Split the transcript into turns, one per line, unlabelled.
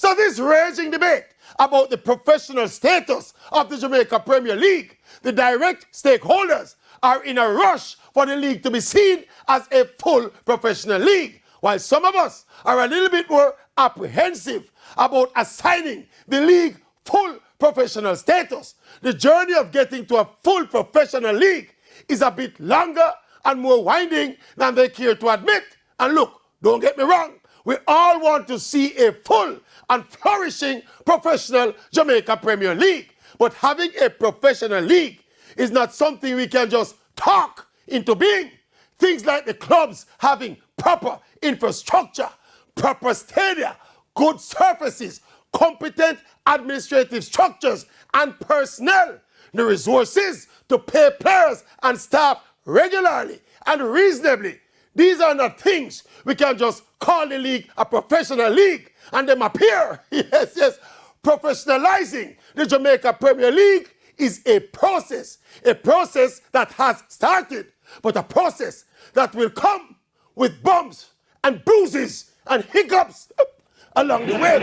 So this raging debate about the professional status of the Jamaica Premier League, the direct stakeholders are in a rush for the league to be seen as a full professional league, while some of us are a little bit more apprehensive about assigning the league full professional status. The journey of getting to a full professional league is a bit longer and more winding than they care to admit. And look, don't get me wrong, we all want to see a full and flourishing professional Jamaica Premier League. But having a professional league is not something we can just talk into being. Things like the clubs having proper infrastructure, proper stadia, good surfaces, competent administrative structures and personnel, the resources to pay players and staff regularly and reasonably. These are not things we can just call the league a professional league and them appear. Yes. Professionalizing the Jamaica Premier League is a process that has started, but a process that will come with bumps and bruises and hiccups along the way.